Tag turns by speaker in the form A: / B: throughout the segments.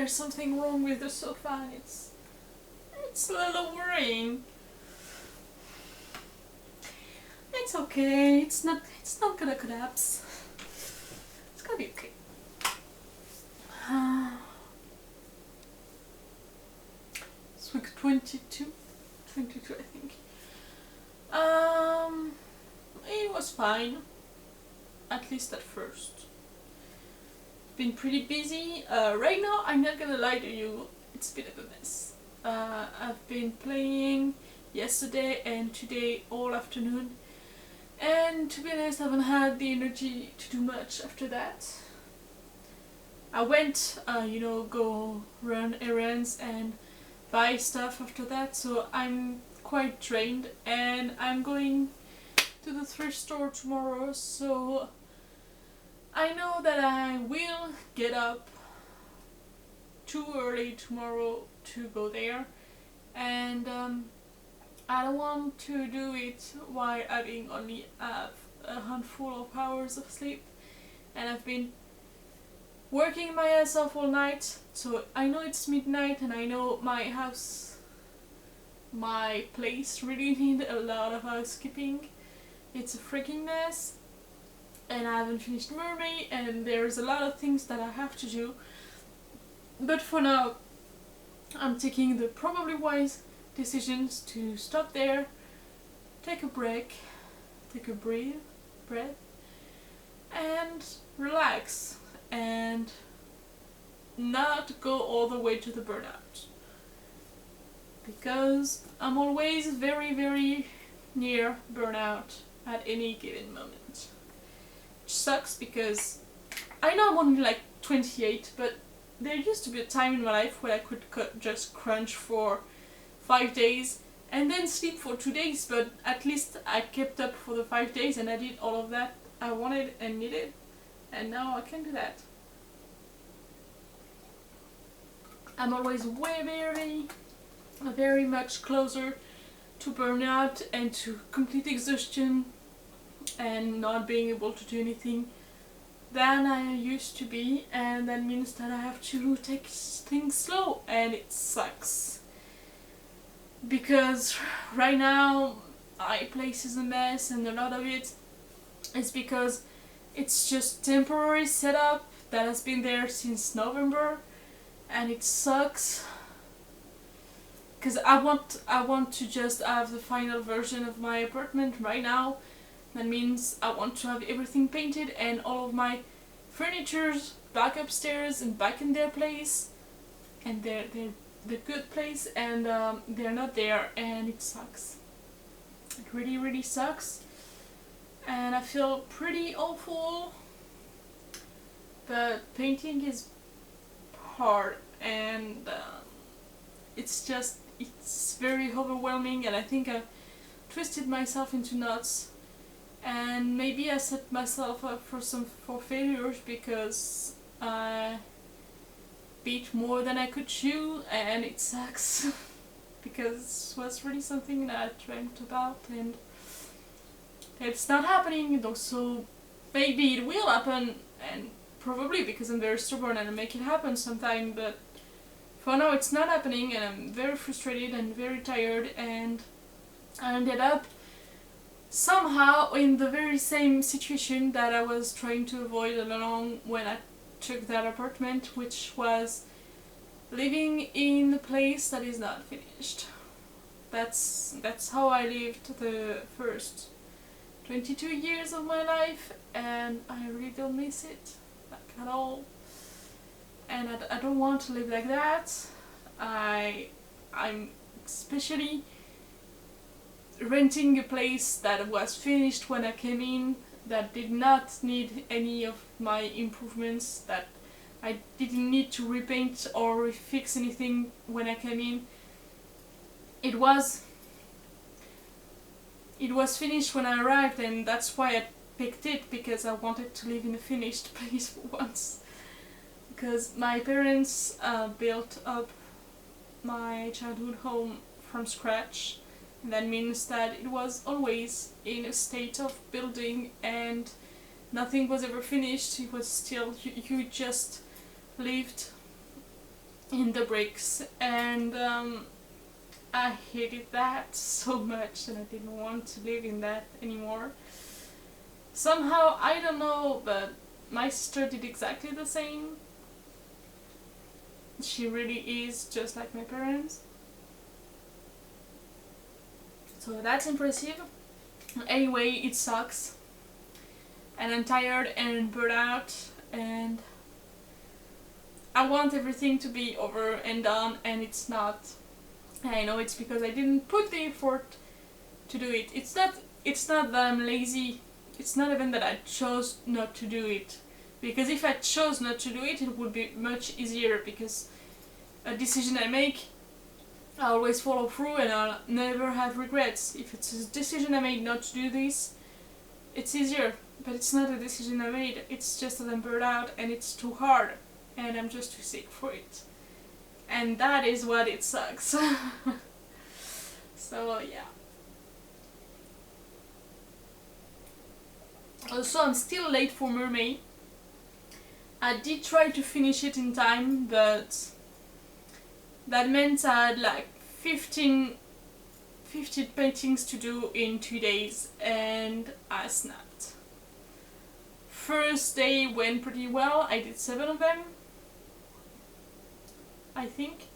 A: there's something wrong with the sofa and it's a little worrying. It's okay, it's not gonna collapse. It's gonna be okay. It's week 22 I think. It was fine, at least at first. Been pretty busy. Right now, I'm not gonna lie to you, it's a bit of a mess. I've been playing yesterday and today all afternoon, and to be honest, I haven't had the energy to do much after that. I went, go run errands and buy stuff after that, so I'm quite drained, and I'm going to the thrift store tomorrow, so I know that I will get up too early tomorrow to go there, and I don't want to do it while having only have a handful of hours of sleep, and I've been working my ass off all night, so I know it's midnight and I know my place really need a lot of housekeeping. It's a freaking mess, and I haven't finished Mermay, and there's a lot of things that I have to do. But for now, I'm taking the probably wise decisions to stop there, take a break, take a breath, and relax, and not go all the way to the burnout. Because I'm always very, very near burnout at any given moment. Which sucks because I know I'm only like 28, but there used to be a time in my life where I could just crunch for 5 days and then sleep for 2 days, but at least I kept up for the 5 days and I did all of that I wanted and needed, and now I can't do that. I'm always very much closer to burnout and to complete exhaustion and not being able to do anything than I used to be, and that means that I have to take things slow, and it sucks. Because right now my place is a mess, and a lot of it is because it's just temporary setup that has been there since November, and it sucks. Because I want to just have the final version of my apartment right now. That means I want to have everything painted and all of my furnitures back upstairs and back in their place, and they're the good place, and they're not there, and it sucks. It really sucks, and I feel pretty awful. But painting is hard, and it's very overwhelming, and I think I've twisted myself into knots, and maybe I set myself up for failures because I beat more than I could chew, and it sucks because it was really something that I dreamt about, and it's not happening though. So maybe it will happen, and probably because I'm very stubborn and I make it happen sometime, but for now it's not happening, and I'm very frustrated and very tired, and I ended up somehow in the very same situation that I was trying to avoid all along when I took that apartment, which was living in a place that is not finished. That's how I lived the first 22 years of my life, and I really don't miss it, like, at all. And I don't want to live like that. I'm especially renting a place that was finished when I came in, that did not need any of my improvements, that I didn't need to repaint or refix anything when I came in. It was finished when I arrived, and that's why I picked it, because I wanted to live in a finished place for once. Because my parents built up my childhood home from scratch, and that means that it was always in a state of building and nothing was ever finished. It was still, you just lived in the bricks, and I hated that so much, and I didn't want to live in that anymore. Somehow, I don't know, but my sister did exactly the same. She really is just like my parents. So that's impressive. Anyway, it sucks. And I'm tired and burnt out, and I want everything to be over and done, and it's not. And I know it's because I didn't put the effort to do it. It's not that I'm lazy. It's not even that I chose not to do it. Because if I chose not to do it, it would be much easier, because a decision I make, I always follow through and I'll never have regrets. If it's a decision I made not to do this, it's easier. But it's not a decision I made. It's just that I'm burnt out and it's too hard. And I'm just too sick for it. And that is what it sucks. So yeah. Also, I'm still late for Mermay. I did try to finish it in time, but that meant I had like 15 paintings to do in 2 days, and I snapped. First day went pretty well. I did 7 of them, I think,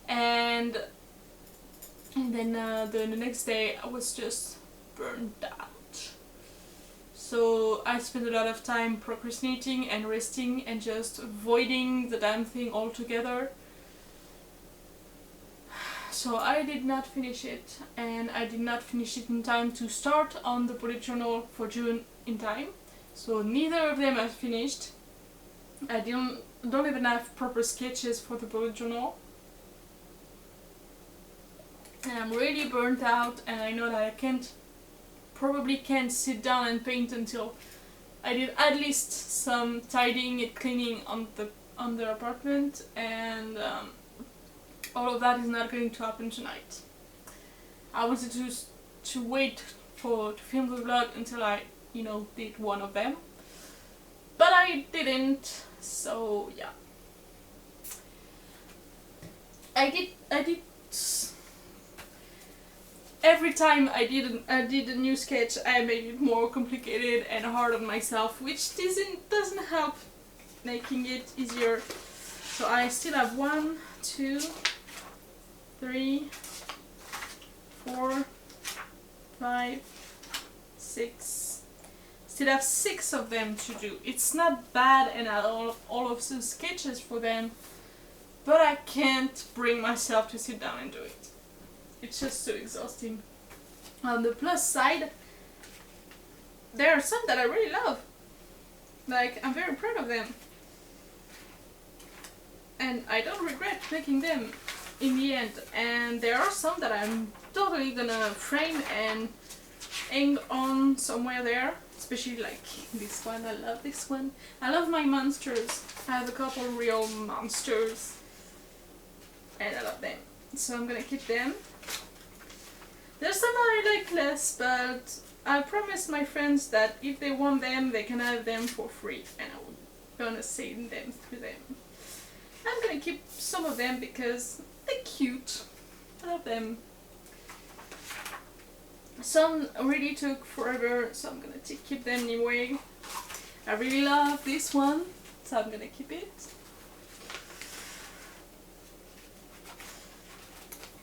A: and then the next day I was just burned out. So I spent a lot of time procrastinating and resting and just avoiding the damn thing altogether. So I did not finish it, and I did not finish it in time to start on the bullet journal for June in time. So neither of them are finished. I don't even have proper sketches for the bullet journal. And I'm really burnt out, and I know that I probably can't sit down and paint until I did at least some tidying and cleaning on the apartment, and all of that is not going to happen tonight. I wanted to wait to film the vlog until I, did one of them, but I didn't. So yeah, I did. Every time I did a new sketch, I made it more complicated and hard on myself, which doesn't help making it easier. So I still have 1, 2, 3, 4, 5, 6. Still have 6 of them to do. It's not bad, and all of the sketches for them, but I can't bring myself to sit down and do it. It's just so exhausting. On the plus side, there are some that I really love. Like, I'm very proud of them. And I don't regret making them in the end. And there are some that I'm totally gonna frame and hang on somewhere there. Especially like this one. I love this one. I love my monsters. I have a couple real monsters. And I love them. So I'm gonna keep them. There's some I like less, but I promised my friends that if they want them, they can have them for free, and I'm gonna send them through them. I'm gonna keep some of them because they're cute. I love them. Some really took forever, so I'm gonna keep them anyway. I really love this one, so I'm gonna keep it.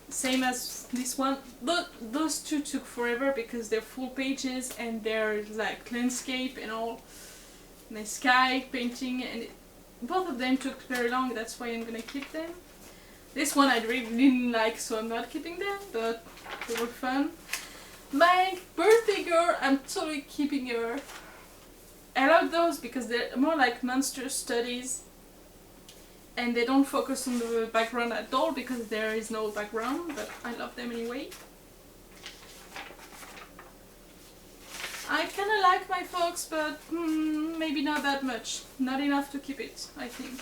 A: Same as this one, but those two took forever because they're full pages and they're like landscape and all, and the sky painting, and both of them took very long. That's why I'm gonna keep them. This one I really didn't like, so I'm not keeping them, but they were fun. My birthday girl, I'm totally keeping her. I love those because they're more like monster studies. And they don't focus on the background at all because there is no background, but I love them anyway. I kinda like my fox, but maybe not that much. Not enough to keep it, I think.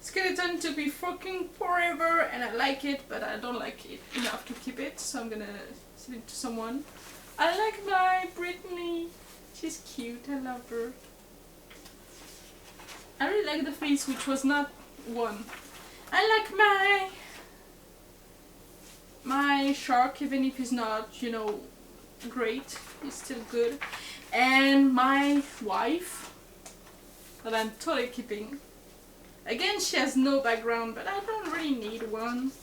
A: Skeleton took me fucking forever and I like it, but I don't like it enough to keep it, so I'm gonna send it to someone. I like my Brittany. She's cute, I love her. I really like the face, which was not one I like my shark, even if he's not, you know, great, he's still good. And my wife, that I'm totally keeping. Again, she has no background, but I don't really need one.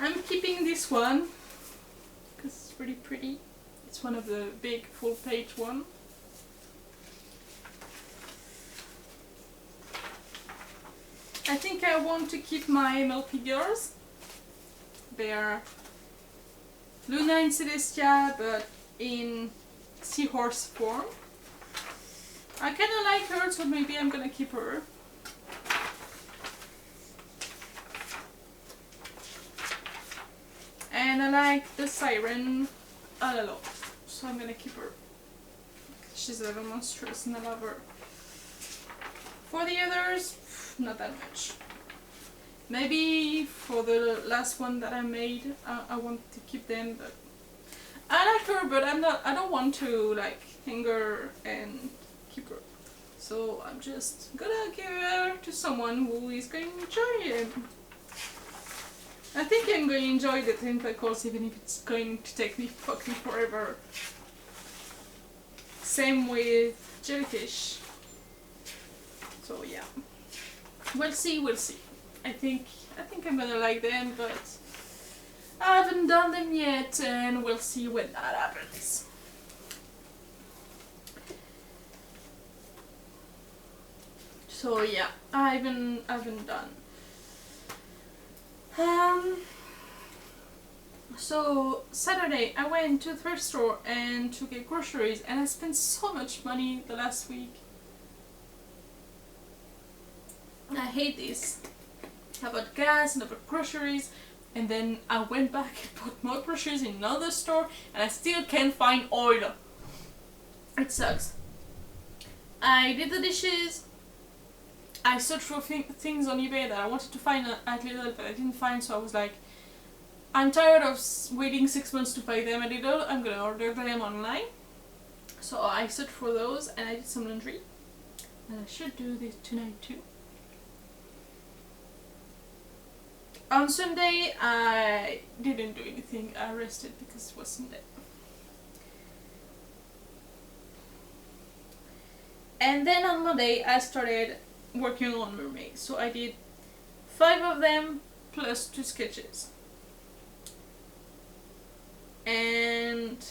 A: I'm keeping this one because it's really pretty. It's one of the big full page one. I think I want to keep my MLP girls. They are Luna and Celestia, but in seahorse form. I kind of like her, so maybe I'm gonna keep her. And I like the siren a lot, so I'm gonna keep her. She's a little monstrous and I love her. For the others, not that much. Maybe for the last one that I made, I want to keep them, but I like her, but I don't want to like hang her and keep her. So I'm just gonna give her to someone who is going to enjoy it. I think I'm going to enjoy the tentacles, even if it's going to take me fucking forever. Same with jellyfish. So yeah, we'll see. I think I'm gonna like them, but I haven't done them yet, and we'll see when that happens. So yeah, I haven't done. So Saturday I went to the thrift store and to get groceries, and I spent so much money the last week. I hate this. I bought gas and I bought groceries, and then I went back and bought more groceries in another store, and I still can't find oil. It sucks. I did the dishes. I searched for things on eBay that I wanted to find at Lidl, but I didn't find, so I was like, I'm tired of waiting 6 months to buy them at Lidl, I'm gonna order them online. So I searched for those, and I did some laundry. And I should do this tonight too. On Sunday, I didn't do anything. I rested because it was Sunday. And then on Monday, I started working on mermay. So I did 5 of them plus 2 sketches. And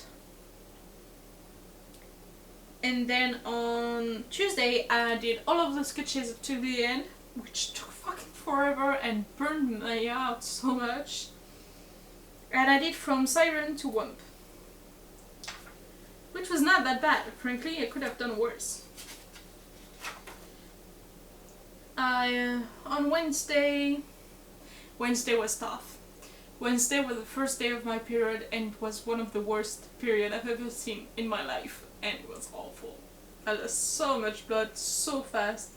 A: then on Tuesday, I did all of the sketches to the end, which took fucking forever and burned me out so much. And I did from siren to wump, which was not that bad. Frankly, I could have done worse. On Wednesday was tough. Wednesday was the first day of my period, and it was one of the worst periods I've ever seen in my life, and it was awful. I lost so much blood so fast.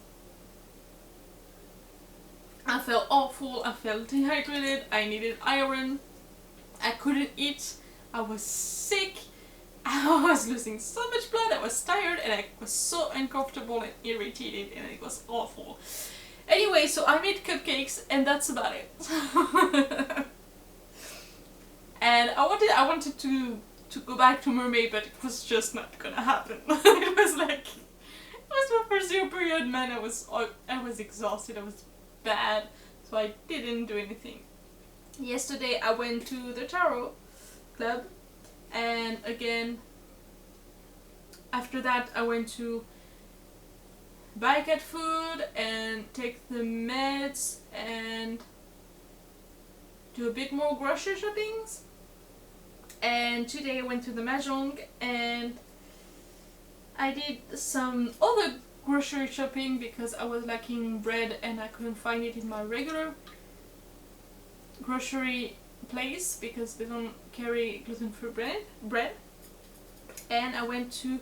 A: I felt awful, I felt dehydrated, I needed iron, I couldn't eat, I was sick, I was losing so much blood, I was tired, and I was so uncomfortable and irritated, and it was awful. Anyway, so I made cupcakes, and that's about it. And I wanted to go back to mermay, but it was just not gonna happen. It was like, it was my first year period, man. I was exhausted, I was bad, so I didn't do anything. Yesterday I went to the tarot club, and again after that I went to buy cat food and take the meds and do a bit more grocery shoppings. And today I went to the mahjong and I did some other grocery shopping because I was lacking bread and I couldn't find it in my regular grocery place because they don't carry gluten-free bread. And I went to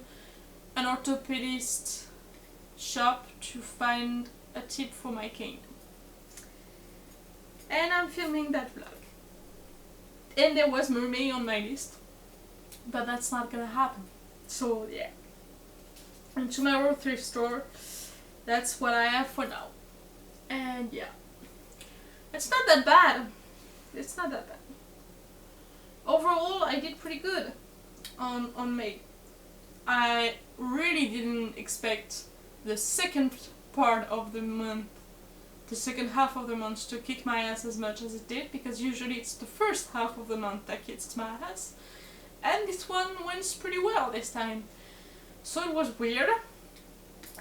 A: an orthopedist shop to find a tip for my cane. And I'm filming that vlog. And there was mermay on my list, but that's not gonna happen. So yeah. And tomorrow thrift store. That's what I have for now. And yeah. It's not that bad. It's not that bad. Overall, I did pretty good on May. I really didn't expect the second part of the month, the second half of the month, to kick my ass as much as it did, because usually it's the first half of the month that kicks my ass. And this one went pretty well this time. So it was weird.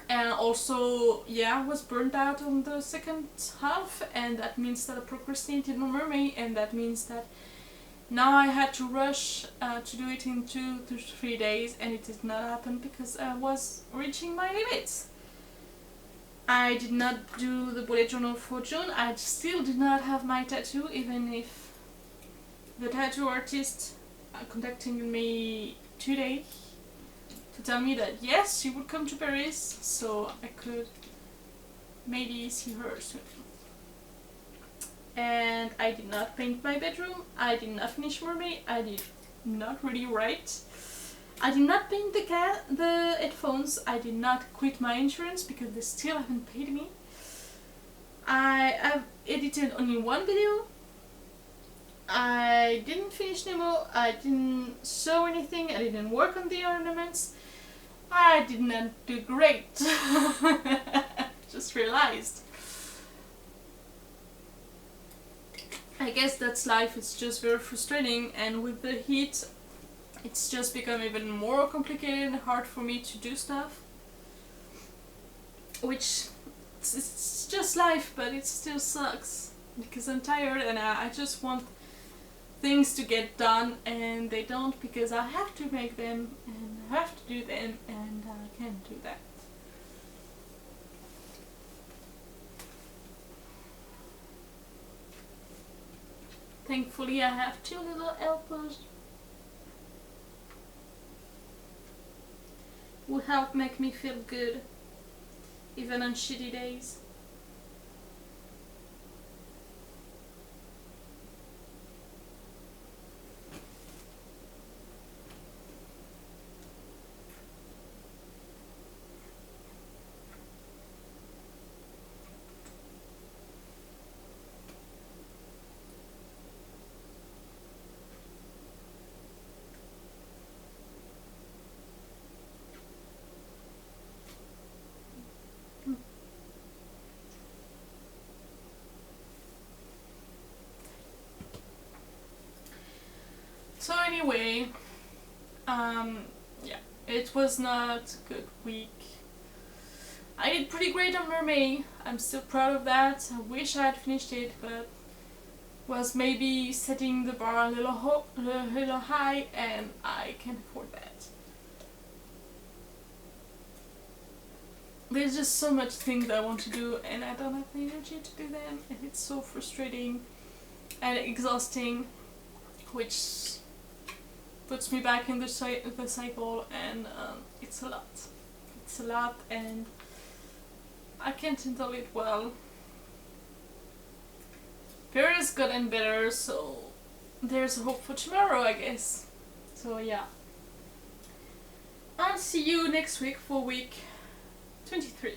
A: And also, yeah, I was burnt out on the second half, and that means that I procrastinated on mermay, and that means that now I had to rush to do it in 2 to 3 days, and it did not happen because I was reaching my limits. I did not do the bullet journal for June. I still did not have my tattoo, even if the tattoo artist contacted me today to tell me that yes, she would come to Paris, so I could maybe see her soon. And I did not paint my bedroom, I did not finish mermay, I did not really write. I did not paint the headphones, I did not quit my insurance because they still haven't paid me. I have edited only one video. I didn't finish Nemo, I didn't sew anything, I didn't work on the ornaments. I did not do great. Just realized. I guess that's life, it's just very frustrating, and with the heat it's just become even more complicated and hard for me to do stuff. Which, it's just life, but it still sucks because I'm tired and I just want things to get done, and they don't, because I have to make them and I have to do them, and I can't do that. Thankfully I have 2 little helpers who help make me feel good, even on shitty days. So anyway, yeah, it was not a good week. I did pretty great on mermay. I'm still proud of that. I wish I had finished it, but was maybe setting the bar a little high, and I can't afford that. There's just so much things I want to do, and I don't have the energy to do them, and it's so frustrating and exhausting, which puts me back in the cycle, and it's a lot. It's a lot, and I can't handle it well. Paris gotten better, so there's hope for tomorrow, I guess. So yeah. I'll see you next week for week 23.